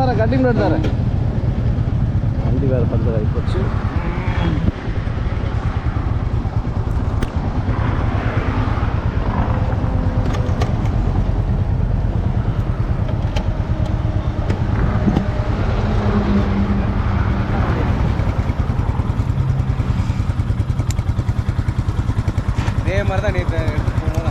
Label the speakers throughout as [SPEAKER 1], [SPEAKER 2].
[SPEAKER 1] வரேன் cutting blade தரேன். வண்டி வேறு பஞ்சர் ஆகி போச்சு.
[SPEAKER 2] இதே மாதிரி தான் நேற்று எடுத்து போகும்போது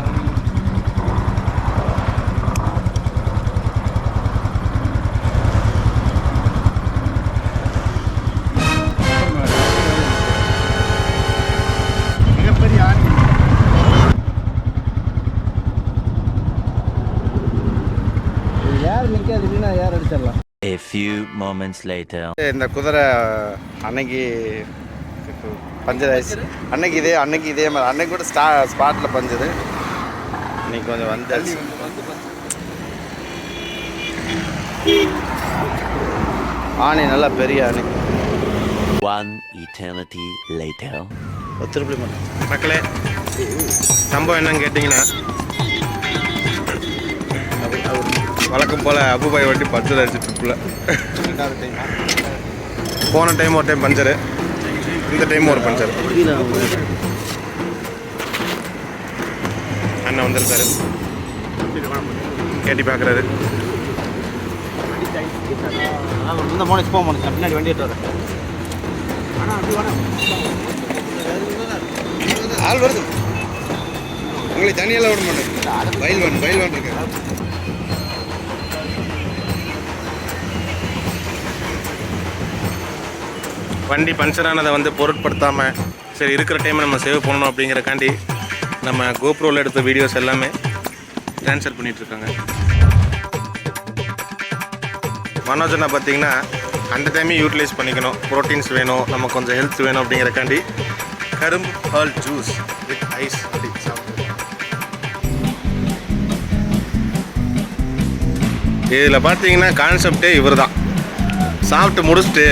[SPEAKER 2] மிகப்பெரிய ஆணி.
[SPEAKER 1] யார் நிற்காது இல்லைன்னா யார் அடிச்சிடலாம்.
[SPEAKER 3] A few moments later.
[SPEAKER 2] இந்த குதிரை அன்னைக்கு பஞ்சர் ஆயிடுச்சு. அன்னைக்கு இதே மாதிரி அன்னைக்கு கூட ஸ்பாட்டில் பஞ்சரு. இன்னைக்கு கொஞ்சம் வந்துச்சு. ஆணி நல்லா பெரிய ஆணி.
[SPEAKER 3] One eternity later.
[SPEAKER 2] திருப்பி மட்டும்
[SPEAKER 4] மக்களே, சம்பவம் என்னன்னு கேட்டிங்கன்னா, வழக்கம் போல் அபுபாய் வண்டி பஞ்சர் ஆயிடுச்சு ட்ரிப்பில். போன டைம் ஒரு டைம் பஞ்சரு, இந்த டைம் ஒரு பஞ்சர். அண்ணன் வந்திருக்காரு, கேட்டி பார்க்குறாரு.
[SPEAKER 2] இந்த மோனிஸ் போக முடியும் பின்னாடி வண்டி எடுத்து வரேன். ஆள் வருது. உங்களை தனியெல்லாம் விட மாட்டேன். பயில் இருக்கு.
[SPEAKER 4] வண்டி பஞ்சர் ஆனதை வந்து பொருட்படுத்தாமல் சரி இருக்கிற டைமை நம்ம சேவ் பண்ணணும் அப்படிங்கிறக்காண்டி நம்ம கோப்ரோவில் எடுத்த வீடியோஸ் எல்லாமே ட்ரான்ஸ்ஃபர் பண்ணிகிட்ருக்காங்க. மனோஜனை பார்த்திங்கன்னா அந்த டைமையும் யூட்டிலைஸ் பண்ணிக்கணும். ப்ரோட்டீன்ஸ் வேணும், நமக்கு கொஞ்சம் ஹெல்த் வேணும் அப்படிங்கிறக்காண்டி கரும்பு பால் ஜூஸ் வித் ஐஸ் அப்படி சாப்பிடுவோம். இதில் பார்த்தீங்கன்னா கான்செப்டே இவர் தான். சாப்பிட்டு முடிச்சுட்டு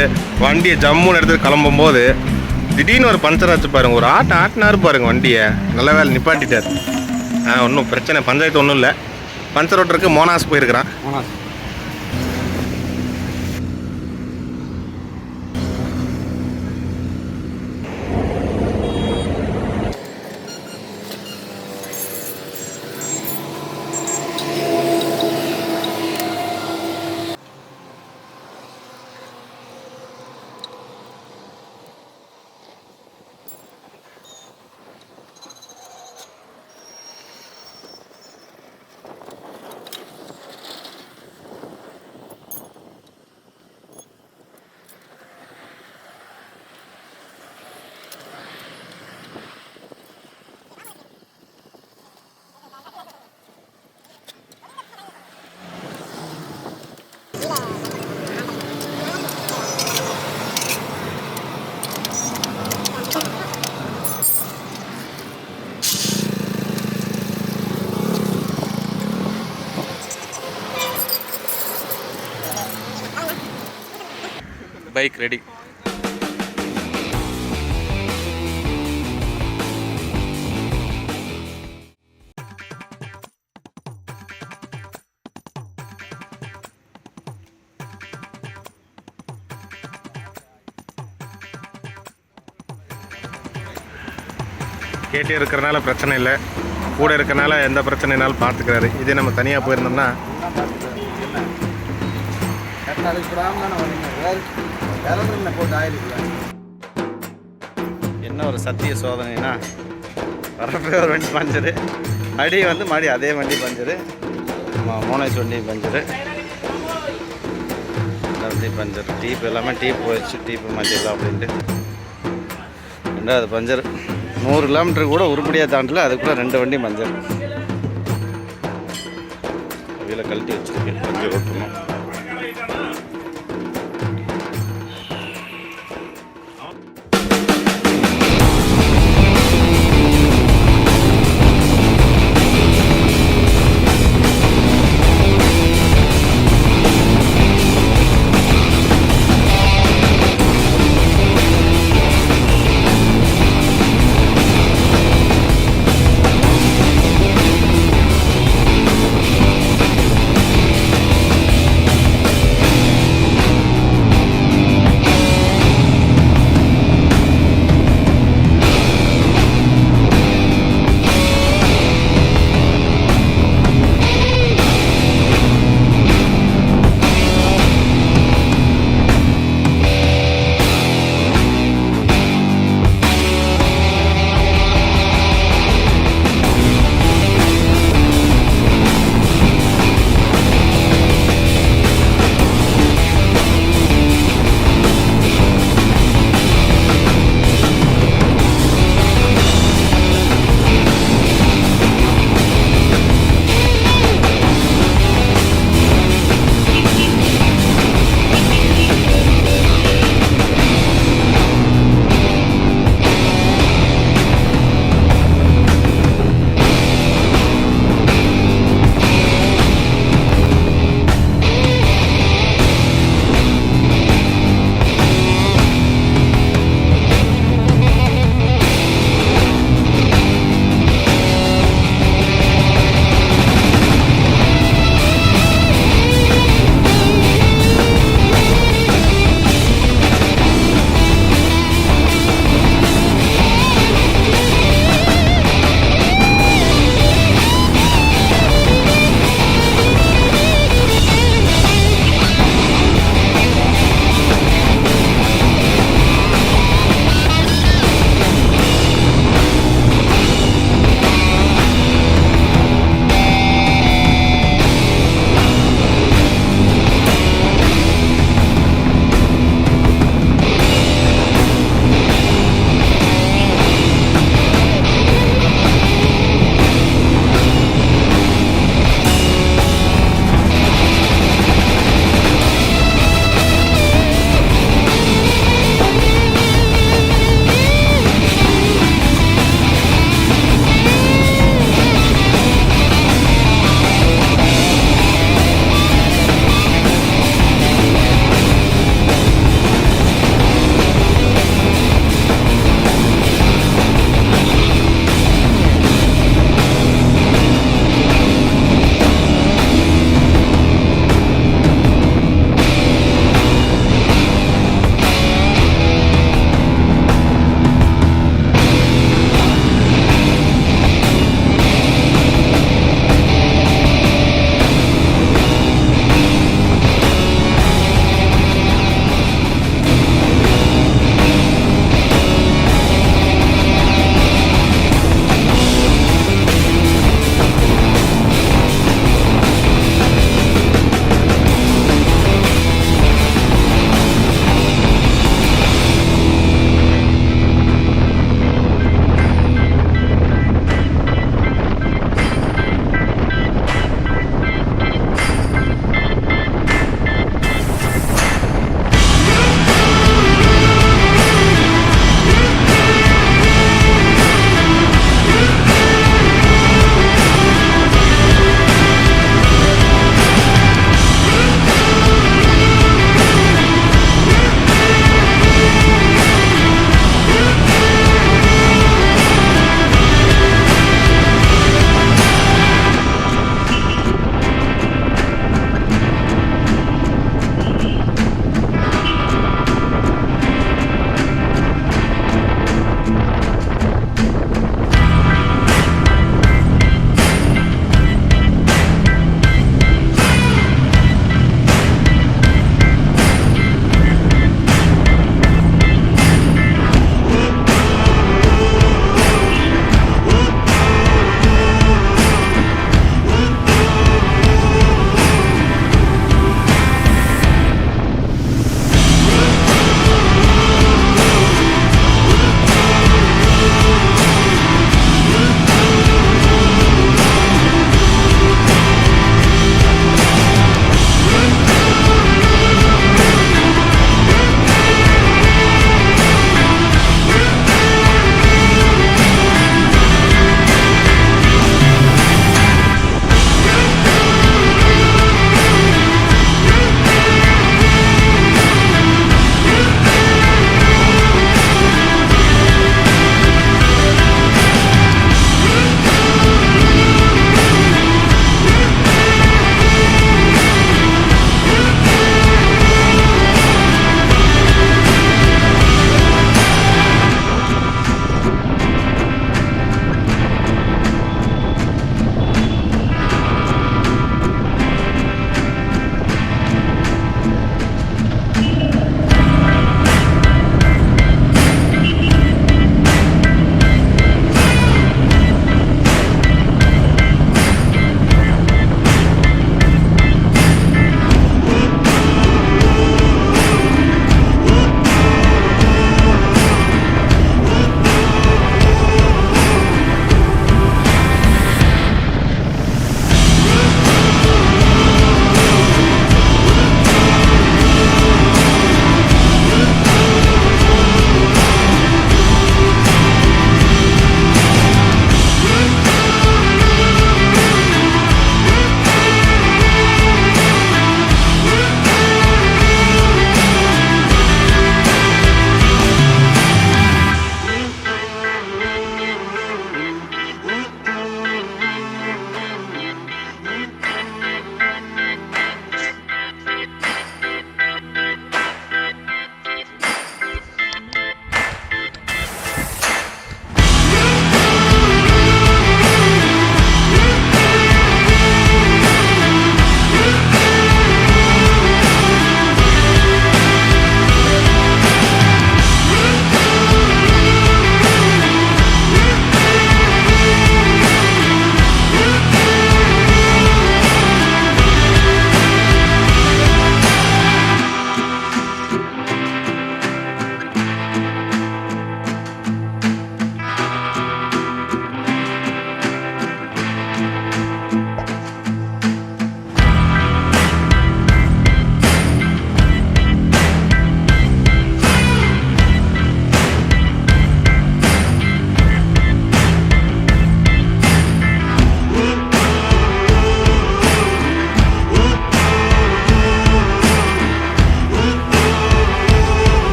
[SPEAKER 4] வண்டியை ஜம்முன்னு எடுத்து கிளம்பும்போது திடீர்னு ஒரு பஞ்சர் ஆச்சு பாருங்க. ஒரு ஆட்டினாரு பாருங்க வண்டியை. நல்ல வேலை நிப்பாட்டிட்டார். ஒன்றும் பிரச்சனை, பஞ்சாயத்து ஒன்றும் இல்லை. பஞ்சர் ஓட்டுறதுக்கு மோனாஸ் போயிருக்கிறான். Bike ready. கேட்டி இருக்கிறனால பிரச்சனை இல்லை, கூட இருக்கிறனால எந்த பிரச்சனைனாலும் பார்த்துக்கிறாரு. இதே நம்ம தனியாக போயிருந்தோம்னா
[SPEAKER 2] என்ன ஒரு சத்திய சோதனைனா, வரப்போ ஒரு வண்டி பஞ்சரு, அடி வந்து மறுபடி அதே வண்டி பஞ்சரு, மோனேஸ் வண்டி பஞ்சரு, வண்டி பஞ்சர், டீப் எல்லாமே டீப் போயிடுச்சு. டீப்பு மாற்றிடலாம் அப்படின்ட்டு 2வது பஞ்சர். 100 கிலோமீட்டர் கூட உருப்படியாக தாண்டல, அதுக்குள்ளே 2 வண்டி பஞ்சர். வீலை கழட்டி வச்சுருக்கு, வண்டி ஓட்டணும்.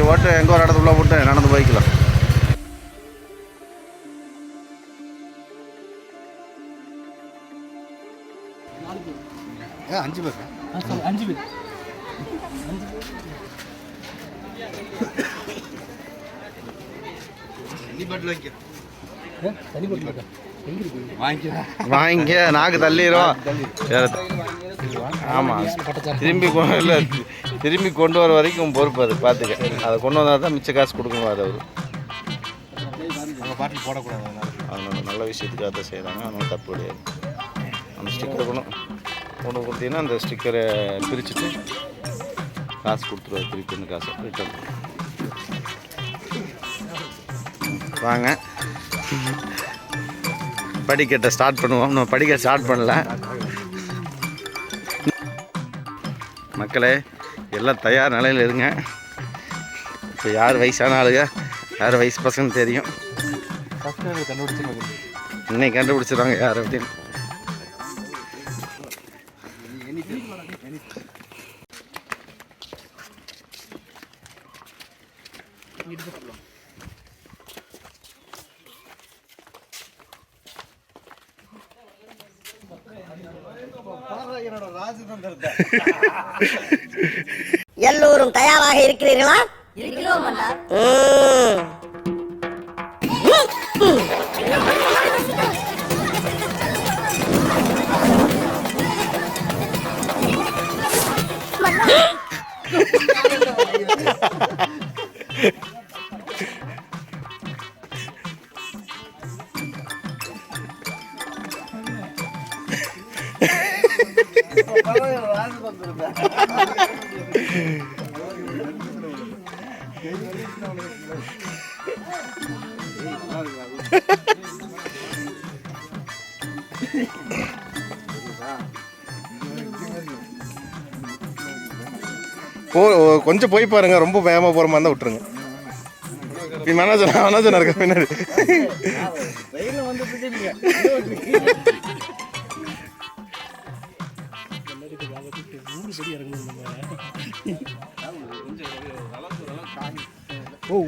[SPEAKER 2] நீங்கள் ஓட்டு எங்கே ஒரு இடத்துல போட்டு நடந்து போய்க்கலாம்.
[SPEAKER 1] அஞ்சு பேர்
[SPEAKER 2] வாங்கிக்க நாக்கு தள்ளிடும். ஆமாம் திரும்பி கொண்டு வர வரைக்கும் பொறுப்பு அது. பார்த்துக்க, அதை கொண்டு வந்தால் தான் மிச்ச காசு கொடுக்கணும். அது அவர்
[SPEAKER 1] பாட்டில் போடக்கூடாது.
[SPEAKER 2] அதனால நல்ல விஷயத்துக்காக தான் செய்கிறாங்க. அதனால தப்பு கிடையாது. அந்த ஸ்டிக்கர் கொண்டு கொடுத்தீங்கன்னா அந்த ஸ்டிக்கரை பிரிச்சுட்டு காசு கொடுத்துருவாரு. திருப்பி இந்த காசை ரிட்டர்ன் வாங்க. படிக்கட்டை ஸ்டார்ட் பண்ணுவோம். நம்ம படிக்க ஸ்டார்ட் பண்ணல. மக்களே எல்லாம் தயார் நிலையில் இருங்க. இப்போ யார் வயசான ஆளுங்க யார் வயசு பசங்க தெரியும். இன்னைக்கு கண்டுபிடிச்சிருவாங்க யார் அப்படின்னு.
[SPEAKER 5] எல்லோரும் தயாராக இருக்கிறீர்களா? இருக்கிறோம் அண்ணா.
[SPEAKER 4] கொஞ்சம் போய் பாருங்க. ரொம்ப வேகமாக போகிற மாதிரி தான் விட்டுருங்க. மேனேஜர் இருக்க பின்னாடி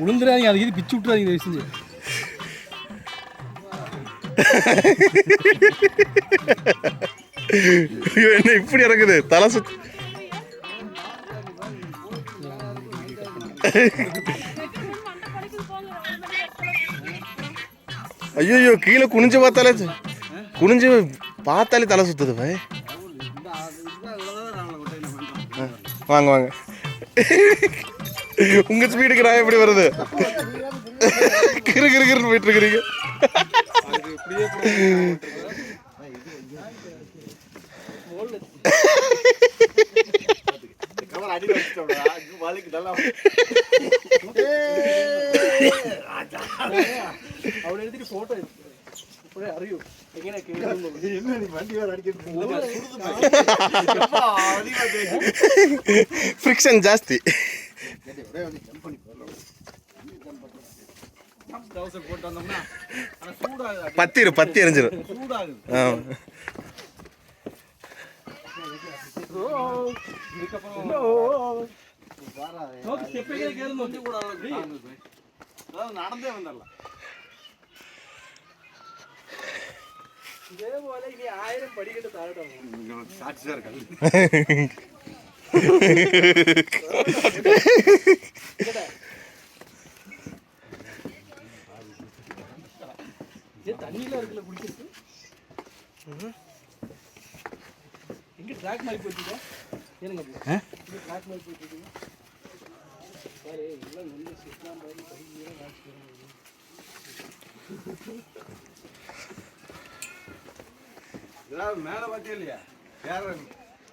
[SPEAKER 1] உளுந்துடாதீங்க. அது இது பிச்சு விட்டுறாதீங்க. செஞ்சு
[SPEAKER 4] என்ன இப்படி இறக்குது தலை சுத்து. ஐயோ கீழே குனிஞ்சு பார்த்தாலே தலை சுத்துது பாய். வாங்க வாங்க. உங்க ஸ்பீடுக்கு நான் எப்படி வருது? கிரு கிரு கிருன்னு போயிட்டு இருக்கிறீங்க. ஃப்ரிக்ஷன் ஜாஸ்தி. பத்தி எரிஞ்சிடும்.
[SPEAKER 2] நடந்தே வந்துடலாம். இதேபோல இனி 1000 படிக்கட்டு தாழட்டும். சாட்சியா இருக்காங்க. தண்ணியில இருக்குல்ல குடிக்கிறது. எங்க ட்ராக் மாதிரி போயிட்டு ஏனுங்க ட்ராக் மாதிரி போயிட்டு சார் எல்லாம் நல்ல சிஸ்டம் மாதிரி கையில இதெல்லாம் மேலே பார்த்தே இல்லையா? வேற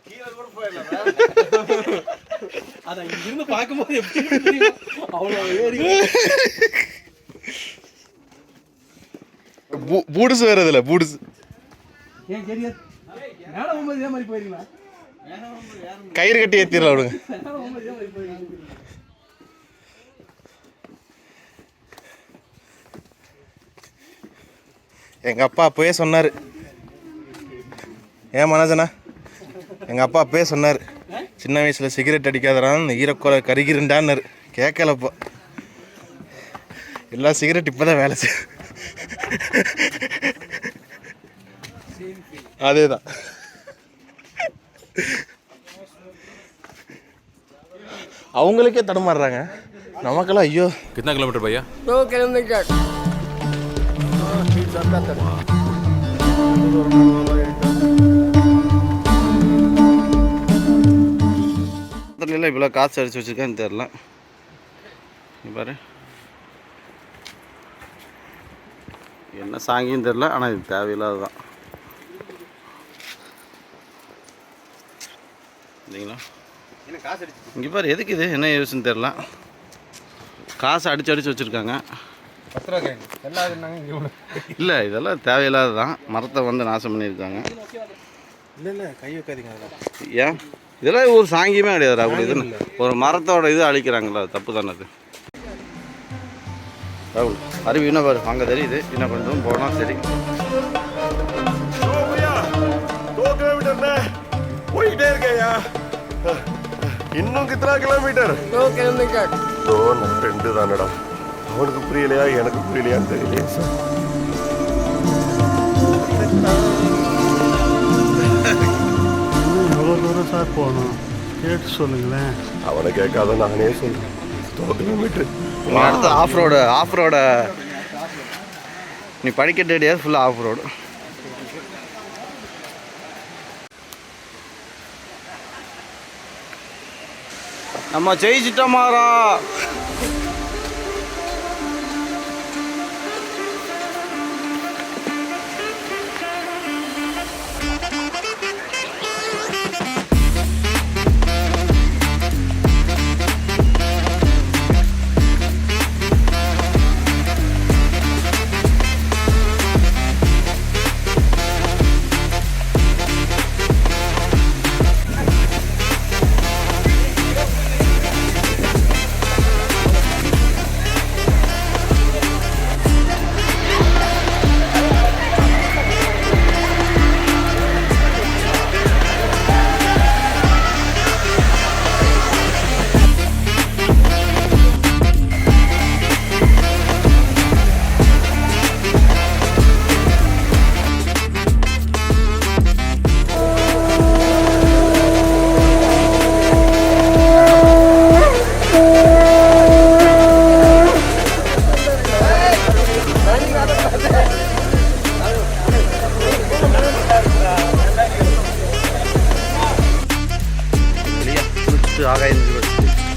[SPEAKER 2] கீழே கூட போயிடலாம். அதான் இங்கிருந்து பார்க்கும்போது எப்படி அவ்வளோ ஏறி
[SPEAKER 4] பூடுசு வேற இதில் பூடுசு
[SPEAKER 2] ஏன் தெரியாது. மேலே போகும்போது இதே மாதிரி போயிருங்களா?
[SPEAKER 4] கயிறு கட்டி ஏற்றிடலாம் விடுங்க. எங்கள் அப்பா அப்போயே சொன்னார். ஏன் மனோஜனா எங்கள் அப்பா அப்போயே சொன்னார், சின்ன வயசில் சிகரெட் அடிக்காதறான் ஈரக்கோலை கருகிருண்டான்னாரு. கேட்கலப்போ எல்லா சிகரெட் இப்போ தான் வேலை செய்யும். அதே தான். அவங்களுக்கே தடுமாறுறாங்க, நமக்கெல்லாம் ஐயோ.
[SPEAKER 6] कितना किलोमीटर भैया?
[SPEAKER 5] 2 किलोमीटर.
[SPEAKER 2] இல்லை இவ்வளோ காசு அடிச்சு வச்சுருக்கேன்னு தெரில. பாரு என்ன சாங்கின்னு தெரில, ஆனால் இது தேவையில்லாததான் இல்லைங்களா. இங்கே பாரு எதுக்கு இது என்ன யூஸ்ன்னு தெரில, காசு அடிச்சு அடிச்சு வச்சுருக்காங்க. இல்லை இதெல்லாம் தேவையில்லாததான், மரத்தை வந்து நாசம் பண்ணியிருக்காங்க.
[SPEAKER 4] இல்லை கை வைக்காதீங்க.
[SPEAKER 2] ஏன் இதெல்லாம் ஒரு சாங்கியமே கிடையாது ராகுல். இது ஒரு மரத்தோட இது அழிக்கிறாங்களா, தப்பு தானே அது ராகுல். அருவி என்ன பாரு அங்கே தெரியுது, என்ன பண்ணுறோம் போனால் சரி.
[SPEAKER 4] போயிட்டே இருக்கையா, இன்னும் கித்தனா கிலோமீட்டர்?
[SPEAKER 5] 2 किलोमीटर.
[SPEAKER 4] நம்ம ஃப்ரெண்டு தானடா, அவனுக்கு புரியலையா எனக்கு புரியலையான்னு தெரியலையே சார்.
[SPEAKER 7] எவ்வளோ தூரம் சார் போகணும் கேட்டு சொல்லுங்களேன்.
[SPEAKER 4] அவனை கேட்காத நானே சொல்றேன். 2 கிலோமீட்டர்.
[SPEAKER 2] அடுத்து ஆஃப் ரோட நீ படிக்கட்டு கிடையாது, ஃபுல்லாக ஆஃப் ரோடு. நம்ம ஜெயிச்சிட்டோமாரா.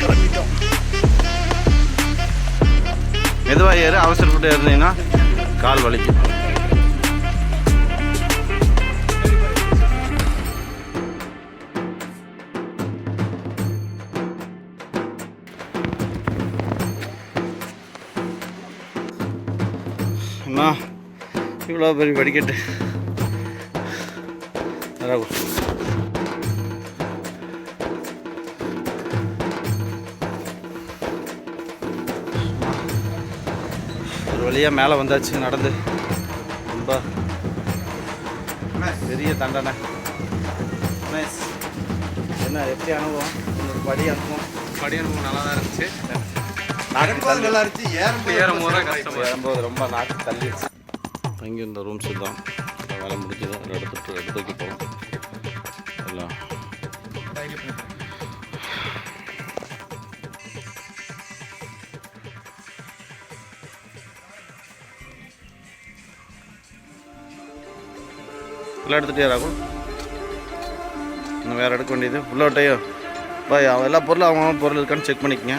[SPEAKER 2] கிளம்பிட்டோம். மெதுவாக ஏறு, அவசரப்பட்டு ஏறினீங்கன்னா கால் வலிக்கும். அண்ணா இவ்வளோ பெரிய படிக்கட்டு ஒரு வழியாக மேலே வந்தாச்சு நடந்து. ரொம்ப பெரிய தண்டனை. என்ன எப்படி அனுபவம்? ஒரு படி அனுபவம்
[SPEAKER 6] நல்லா தான் இருந்துச்சு.
[SPEAKER 2] நல்லா இருந்துச்சு. ஏறும்போது ரொம்ப நாக்கு தள்ளிடுச்சு. தங்கி இருந்த ரூம்ஸ் தான் வேலை முடிஞ்சது. இடத்துக்கு போகலாம் எல்லாம். எல்லாம் எடுத்துகிட்டே ராகுல், இன்னும் வேறு எடுக்க வேண்டியது ஃபுல்லாக டையோ பாய். எல்லா பொருளும் அவங்க பொருள் இருக்கான்னு செக் பண்ணிக்கங்க.